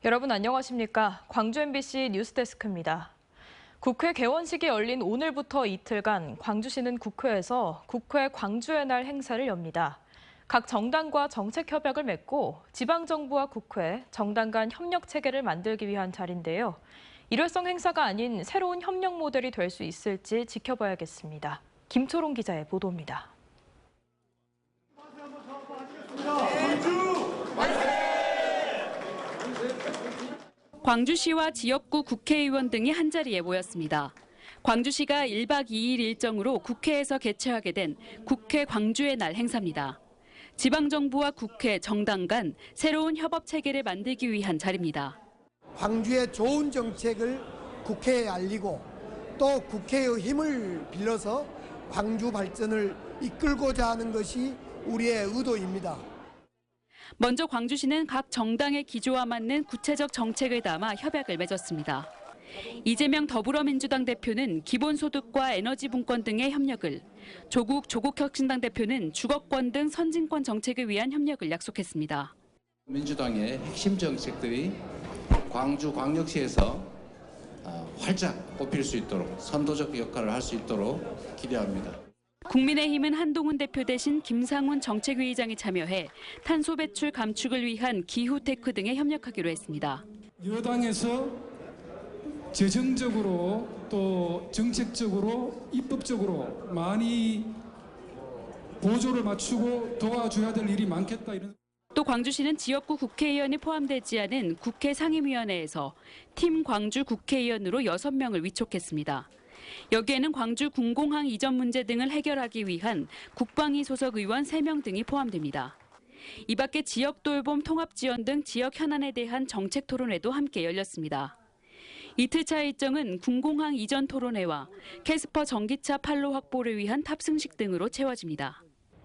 여러분 안녕하십니까? 광주 MBC 뉴스데스크입니다. 국회 개원식이 열린 오늘부터 이틀간 광주시는 국회에서 국회 광주의 날 행사를 엽니다. 각 정당과 정책 협약을 맺고 지방정부와 국회, 정당 간 협력 체계를 만들기 위한 자리인데요. 일회성 행사가 아닌 새로운 협력 모델이 될 수 있을지 지켜봐야겠습니다. 김초롱 기자의 보도입니다. 광주시와 지역구 국회의원 등이 한자리에 모였습니다. 광주시가 1박 2일 일정으로 국회에서 개최하게 된 국회 광주의 날 행사입니다. 지방정부와 국회, 정당 간 새로운 협업 체계를 만들기 위한 자리입니다. 광주의 좋은 정책을 국회에 알리고 또 국회의 힘을 빌려서 광주 발전을 이끌고자 하는 것이 우리의 의도입니다. 먼저 광주시는 각 정당의 기조와 맞는 구체적 정책을 담아 협약을 맺었습니다. 이재명 더불어민주당 대표는 기본소득과 에너지 분권 등의 협력을, 조국혁신당 대표는 주거권 등 선진권 정책을 위한 협력을 약속했습니다. 민주당의 핵심 정책들이 광주광역시에서 활짝 꼽힐 수 있도록 선도적 역할을 할 수 있도록 기대합니다. 국민의힘은 한동훈 대표 대신 김상훈 정책위의장이 참여해 탄소 배출 감축을 위한 기후테크 등에 협력하기로 했습니다. 여당에서 재정적으로 또 정책적으로 입법적으로 많이 보조를 맞추고 도와줘야 될 일이 많겠다 이런. 또 광주시는 지역구 국회의원이 포함되지 않은 국회 상임위원회에서 팀 광주 국회의원으로 6명을 위촉했습니다. 여기에는 광주 군공항 이전 문제 등을 해결하기 위한 국방위 소속 의원 3명 등이 포함됩니다. 이 밖에 지역 돌봄 통합 지원 등 지역 현안에 대한 정책 토론회도 함께 열렸습니다. 이틀차 일정은 군공항 이전 토론회와 캐스퍼 전기차 판로 확보를 위한 탑승식 등으로 채워집니다.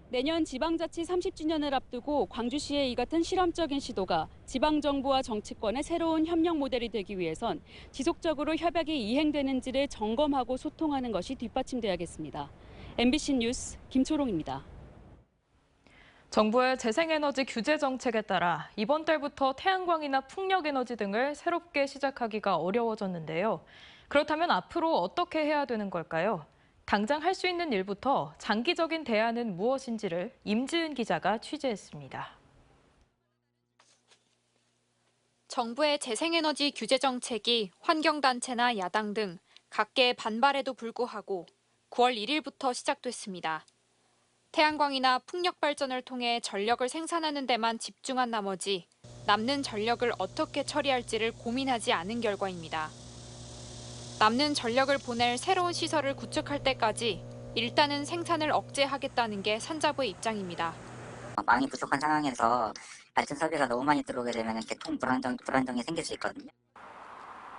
내년 지방자치 30주년을 앞두고 광주시의 이 같은 실험적인 시도가 지방정부와 정치권의 새로운 협력 모델이 되기 위해선 지속적으로 협약이 이행되는지를 점검하고 소통하는 것이 뒷받침돼야겠습니다. MBC 뉴스 김초롱입니다. 정부의 재생에너지 규제 정책에 따라 이번 달부터 태양광이나 풍력에너지 등을 새롭게 시작하기가 어려워졌는데요. 그렇다면 앞으로 어떻게 해야 되는 걸까요? 당장 할 수 있는 일부터 장기적인 대안은 무엇인지를 임지은 기자가 취재했습니다. 정부의 재생에너지 규제 정책이 환경단체나 야당 등 각계의 반발에도 불구하고 9월 1일부터 시작됐습니다. 태양광이나 풍력 발전을 통해 전력을 생산하는 데만 집중한 나머지 남는 전력을 어떻게 처리할지를 고민하지 않은 결과입니다. 남는 전력을 보낼 새로운 시설을 구축할 때까지 일단은 생산을 억제하겠다는 게 산자부의 입장입니다. 많이 부족한 상황에서 발전 설비가 너무 많이 들어오게 되면 개통 불안정이 생길 수 있거든요.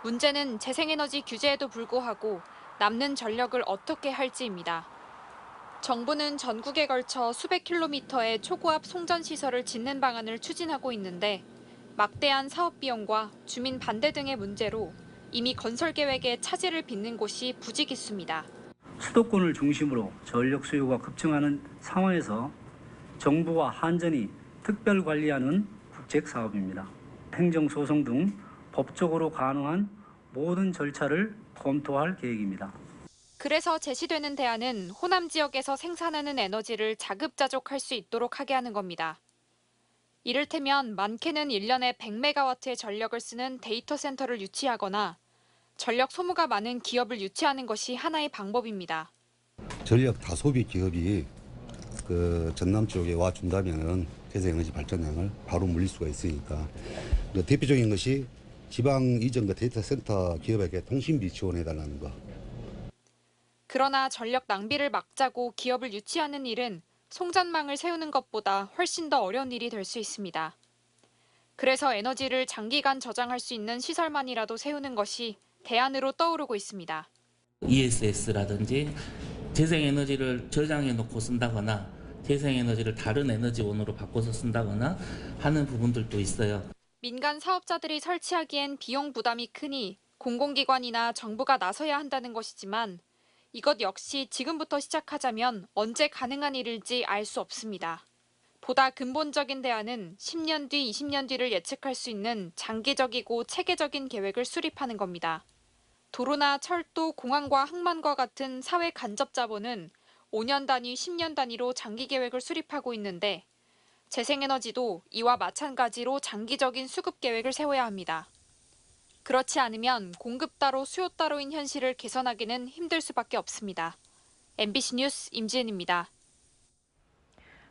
문제는 재생에너지 규제에도 불구하고 남는 전력을 어떻게 할지입니다. 정부는 전국에 걸쳐 수백 킬로미터의 초고압 송전 시설을 짓는 방안을 추진하고 있는데 막대한 사업 비용과 주민 반대 등의 문제로 이미 건설 계획에 차질을 빚는 곳이 부지기수입니다. 수도권을 중심으로 전력 수요가 급증하는 상황에서 정부와 한전이 특별 관리하는 국책 사업입니다. 행정소송 등 법적으로 가능한 모든 절차를 검토할 계획입니다. 그래서 제시되는 대안은 호남 지역에서 생산하는 에너지를 자급자족할 수 있도록 하게 하는 겁니다. 이를테면 많게는 1년에 100메가와트의 전력을 쓰는 데이터 센터를 유치하거나 전력 소모가 많은 기업을 유치하는 것이 하나의 방법입니다. 전력 다소비 기업이 전남 쪽에 와준다면 재생에너지 발전량을 바로 물릴 수가 있으니까 대표적인 것이 지방 이전과 데이터 센터 기업에게 통신비 지원해달라는 거. 그러나 전력 낭비를 막자고 기업을 유치하는 일은 송전망을 세우는 것보다 훨씬 더 어려운 일이 될 수 있습니다. 그래서 에너지를 장기간 저장할 수 있는 시설만이라도 세우는 것이 대안으로 떠오르고 있습니다. ESS라든지 재생에너지를 저장해 놓고 쓴다거나 재생에너지를 다른 에너지원으로 바꿔서 쓴다거나 하는 부분들도 있어요. 민간 사업자들이 설치하기엔 비용 부담이 크니 공공기관이나 정부가 나서야 한다는 것이지만 이것 역시 지금부터 시작하자면 언제 가능한 일일지 알 수 없습니다. 보다 근본적인 대안은 10년 뒤, 20년 뒤를 예측할 수 있는 장기적이고 체계적인 계획을 수립하는 겁니다. 도로나 철도, 공항과 항만과 같은 사회 간접 자본은 5년 단위, 10년 단위로 장기 계획을 수립하고 있는데 재생에너지도 이와 마찬가지로 장기적인 수급 계획을 세워야 합니다. 그렇지 않으면 공급 따로 수요 따로인 현실을 개선하기는 힘들 수밖에 없습니다. MBC 뉴스 임지은입니다.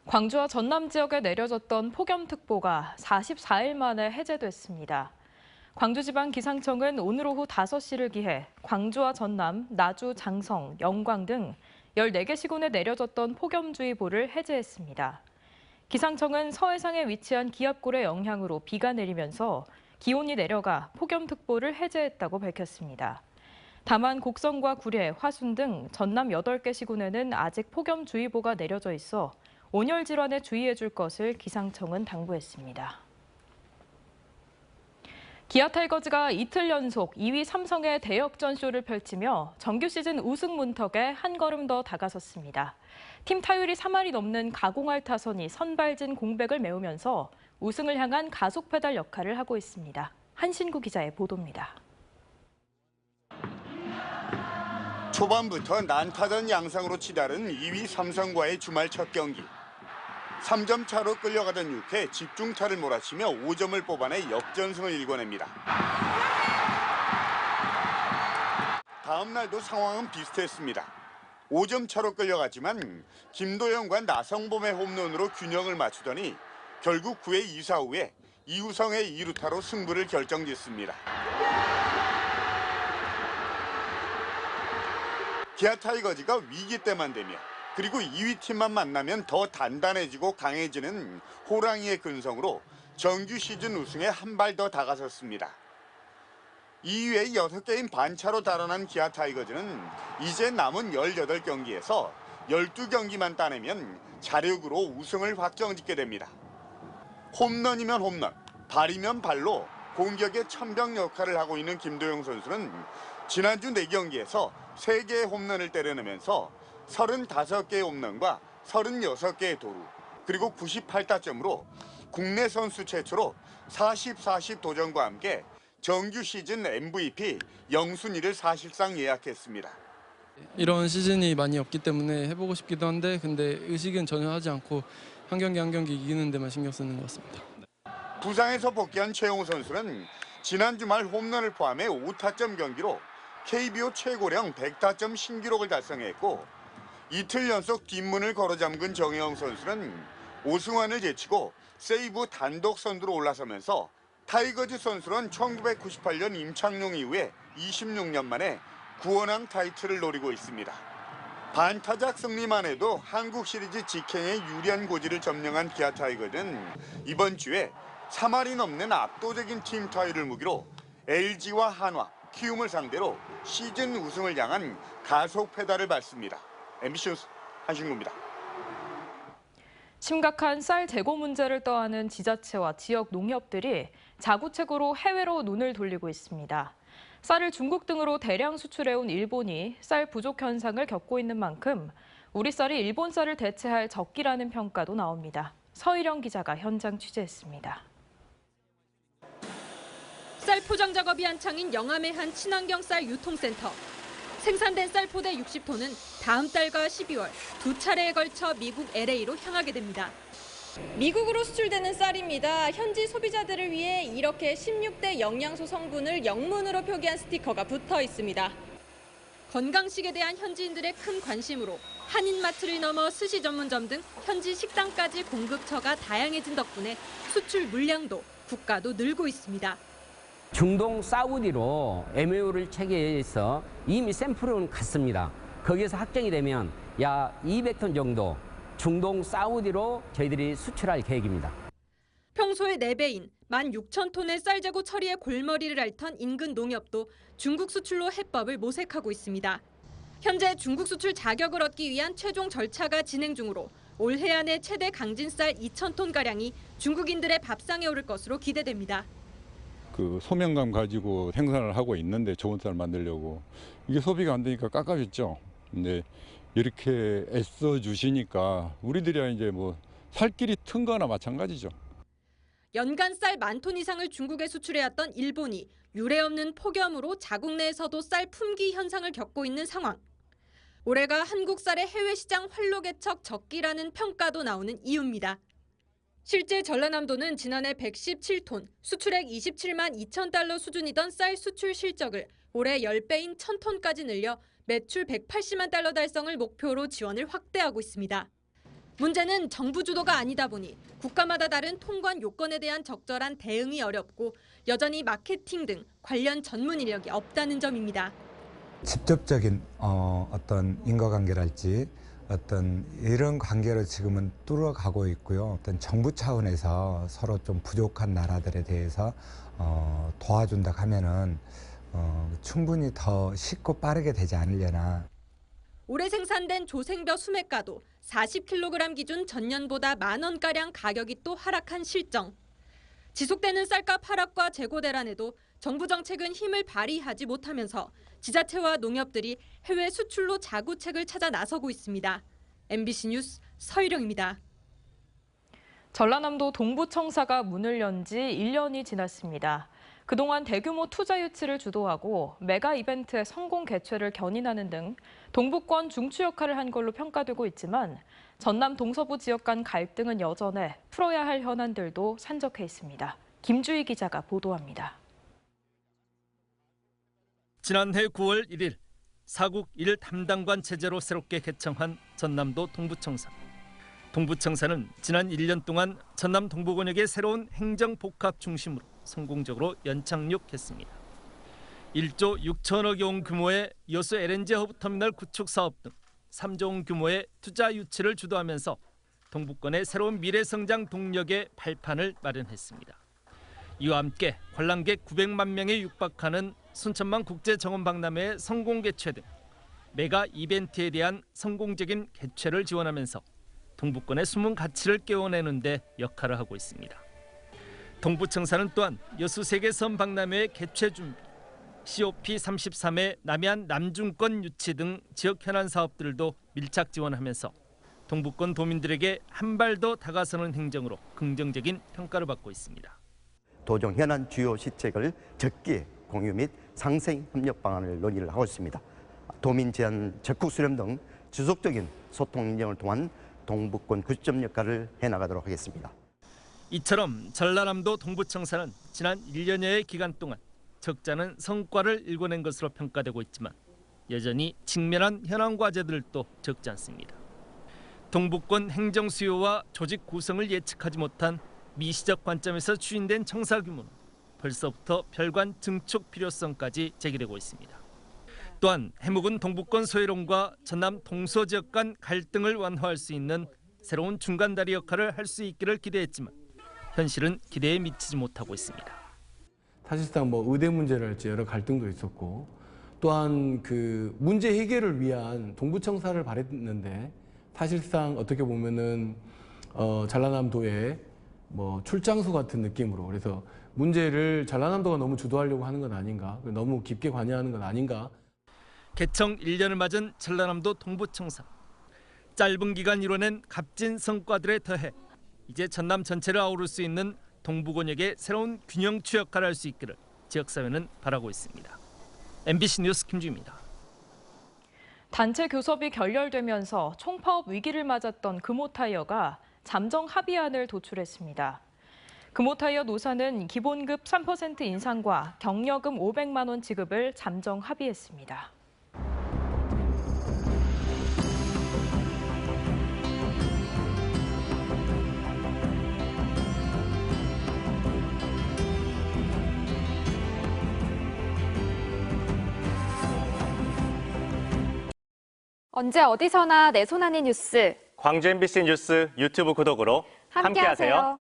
광주와 전남 지역에 내려졌던 폭염특보가 44일 만에 해제됐습니다. 광주지방기상청은 오늘 오후 5시를 기해 광주와 전남, 나주, 장성, 영광 등 14개 시군에 내려졌던 폭염주의보를 해제했습니다. 기상청은 서해상에 위치한 기압골의 영향으로 비가 내리면서 기온이 내려가 폭염특보를 해제했다고 밝혔습니다. 다만 곡성과 구례, 화순 등 전남 8개 시군에는 아직 폭염주의보가 내려져 있어 온열 질환에 주의해 줄 것을 기상청은 당부했습니다. 기아 타이거즈가 이틀 연속 2위 삼성의 대역전쇼를 펼치며 정규 시즌 우승 문턱에 한 걸음 더 다가섰습니다. 팀 타율이 3할이 넘는 가공할 타선이 선발진 공백을 메우면서 우승을 향한 가속 페달 역할을 하고 있습니다. 한신구 기자의 보도입니다. 초반부터 난타전 양상으로 치달은 2위 삼성과의 주말 첫 경기. 3점 차로 끌려가던 6회 집중타를 몰아치며 5점을 뽑아내 역전승을 일궈냅니다. 다음 날도 상황은 비슷했습니다. 5점 차로 끌려가지만 김도영과 나성범의 홈런으로 균형을 맞추더니 결국 9회 2사 후에 이우성의 2루타로 승부를 결정짓습니다. 기아 타이거즈가 위기 때만 되면 그리고 2위 팀만 만나면 더 단단해지고 강해지는 호랑이의 근성으로 정규 시즌 우승에 한 발 더 다가섰습니다. 2위에 6게임 반차로 달아난 기아 타이거즈는 이제 남은 18경기에서 12경기만 따내면 자력으로 우승을 확정짓게 됩니다. 홈런이면 홈런, 발이면 발로 공격의 천병 역할을 하고 있는 김도영 선수는 지난주 4경기에서 3개의 홈런을 때려내면서 35개의 홈런과 36개의 도루, 그리고 98타점으로 국내 선수 최초로 40-40 도전과 함께 정규 시즌 MVP 영순위를 사실상 예약했습니다. 이런 시즌이 많이 없기 때문에 해보고 싶기도 한데 근데 의식은 전혀 하지 않고 한 경기 한 경기 이기는 데만 신경 쓰는 것 같습니다. 부상에서 복귀한 최용우 선수는 지난 주말 홈런을 포함해 5타점 경기로 KBO 최고령 100타점 신기록을 달성했고 이틀 연속 뒷문을 걸어잠근 정혜영 선수는 오승환을 제치고 세이브 단독 선두로 올라서면서 타이거즈 선수는 1998년 임창용 이후에 26년 만에 구원왕 타이틀을 노리고 있습니다. 반타작 승리만 해도 한국 시리즈 직행에 유리한 고지를 점령한 기아 타이거즈는 이번 주에 3할이 넘는 압도적인 팀 타율을 무기로 LG와 한화, 키움을 상대로 시즌 우승을 향한 가속 페달을 밟습니다. MBC 뉴스 한신구입니다. 심각한 쌀 재고 문제를 떠안은 지자체와 지역 농협들이 자구책으로 해외로 눈을 돌리고 있습니다. 쌀을 중국 등으로 대량 수출해온 일본이 쌀 부족 현상을 겪고 있는 만큼 우리 쌀이 일본 쌀을 대체할 적기라는 평가도 나옵니다. 서희령 기자가 현장 취재했습니다. 쌀 포장 작업이 한창인 영암의 한 친환경 쌀 유통센터. 생산된 쌀 포대 60톤은 다음 달과 12월 두 차례에 걸쳐 미국 LA로 향하게 됩니다. 미국으로 수출되는 쌀입니다. 현지 소비자들을 위해 이렇게 16대 영양소 성분을 영문으로 표기한 스티커가 붙어 있습니다. 건강식에 대한 현지인들의 큰 관심으로 한인마트를 넘어 스시 전문점 등 현지 식당까지 공급처가 다양해진 덕분에 수출 물량도 국가도 늘고 있습니다. 중동 사우디로 MOU를 체결해서 이미 샘플은 갔습니다. 거기에서 확정이 되면 약 200톤 정도 중동 사우디로 저희들이 수출할 계획입니다. 평소의 4배인 16,000톤의 쌀 재고 처리에 골머리를 앓던 인근 농협도 중국 수출로 해법을 모색하고 있습니다. 현재 중국 수출 자격을 얻기 위한 최종 절차가 진행 중으로 올해 안에 최대 강진쌀 2,000톤가량이 중국인들의 밥상에 오를 것으로 기대됩니다. 그 소명감 가지고 생산을 하고 있는데 좋은 쌀 만들려고 이게 소비가 안 되니까 깝깝했죠. 근데 이렇게 애써 주시니까 우리들이야 이제 뭐 살 길이 튼 거나 마찬가지죠. 연간 쌀 10,000톤 이상을 중국에 수출해왔던 일본이 유례없는 폭염으로 자국 내에서도 쌀 품귀 현상을 겪고 있는 상황. 올해가 한국 쌀의 해외 시장 활로 개척 적기라는 평가도 나오는 이유입니다. 실제 전라남도는 지난해 117톤, 수출액 27만 2천 달러 수준이던 쌀 수출 실적을 올해 10배인 1,000톤까지 늘려 매출 180만 달러 달성을 목표로 지원을 확대하고 있습니다. 문제는 정부 주도가 아니다 보니 국가마다 다른 통관 요건에 대한 적절한 대응이 어렵고 여전히 마케팅 등 관련 전문 인력이 없다는 점입니다. 직접적인 어떤 인과관계랄지 어떤 이런 관계를 지금은 뚫어가고 있고요. 어떤 정부 차원에서 서로 좀 부족한 나라들에 대해서 도와준다 하면은 충분히 더 쉽고 빠르게 되지 않으려나. 올해 생산된 조생벼 수매가도 40kg 기준 전년보다 10,000원가량 가격이 또 하락한 실정. 지속되는 쌀값 하락과 재고 대란에도 정부 정책은 힘을 발휘하지 못하면서 지자체와 농협들이 해외 수출로 자구책을 찾아 나서고 있습니다. MBC 뉴스 서희령입니다. 전라남도 동부청사가 문을 연 지 1년이 지났습니다. 그동안 대규모 투자 유치를 주도하고 메가 이벤트의 성공 개최를 견인하는 등 동부권 중추 역할을 한 걸로 평가되고 있지만 전남 동서부 지역 간 갈등은 여전해 풀어야 할 현안들도 산적해 있습니다. 김주희 기자가 보도합니다. 지난해 9월 1일 사국 1 담당관 체제로 새롭게 개청한 전남도 동부청사. 동부청사는 지난 1년 동안 전남 동부권역의 새로운 행정 복합 중심으로 성공적으로 연착륙했습니다. 1조 6천억 원 규모의 여수 LNG 허브터미널 구축 사업 등 3조 원 규모의 투자 유치를 주도하면서 동부권의 새로운 미래성장 동력의 발판을 마련했습니다. 이와 함께 관람객 900만 명에 육박하는 순천만 국제정원박람회의 성공 개최 등 메가 이벤트에 대한 성공적인 개최를 지원하면서 동부권의 숨은 가치를 깨워내는 데 역할을 하고 있습니다. 동부청사는 또한 여수 세계섬 박람회 개최 준비, COP33의 남해안 남중권 유치 등 지역 현안 사업들도 밀착 지원하면서 동부권 도민들에게 한 발 더 다가서는 행정으로 긍정적인 평가를 받고 있습니다. 도정 현안 주요 시책을 적기에 공유 및 상생 협력 방안을 논의를 하고 있습니다. 도민 제안 적극 수렴 등 지속적인 소통 행정을 통한 동부권 구점 역할을 해나가도록 하겠습니다. 이처럼 전라남도 동부청사는 지난 1년여의 기간 동안 적잖은 성과를 일궈낸 것으로 평가되고 있지만 여전히 직면한 현안 과제들도 적지 않습니다. 동부권 행정 수요와 조직 구성을 예측하지 못한 미시적 관점에서 추진된 청사 규모는 벌써부터 별관 증축 필요성까지 제기되고 있습니다. 또한 해묵은 동부권 소외론과 전남 동서 지역 간 갈등을 완화할 수 있는 새로운 중간다리 역할을 할 수 있기를 기대했지만 현실은 기대에 미치지 못하고 있습니다. 사실상 의대 문제랄지 여러 갈등도 있었고 또한 그 문제 해결을 위한 동부청사를 바랬는데 사실상 어떻게 보면은 전라남도의 출장소 같은 느낌으로 그래서 문제를 전라남도가 너무 주도하려고 하는 건 아닌가, 너무 깊게 관여하는 건 아닌가. 개청 1년을 맞은 전라남도 동부청사. 짧은 기간 이뤄낸 값진 성과들에 더해 이제 전남 전체를 아우를 수 있는 동부권역의 새로운 균형추 역할을 할 수 있기를 지역사회는 바라고 있습니다. MBC 뉴스 김주희입니다. 단체 교섭이 결렬되면서 총파업 위기를 맞았던 금호타이어가 잠정 합의안을 도출했습니다. 금호타이어 노사는 기본급 3% 인상과 격려금 500만 원 지급을 잠정 합의했습니다. 언제 어디서나 내 손 안의 뉴스. 광주 MBC 뉴스 유튜브 구독으로 함께하세요.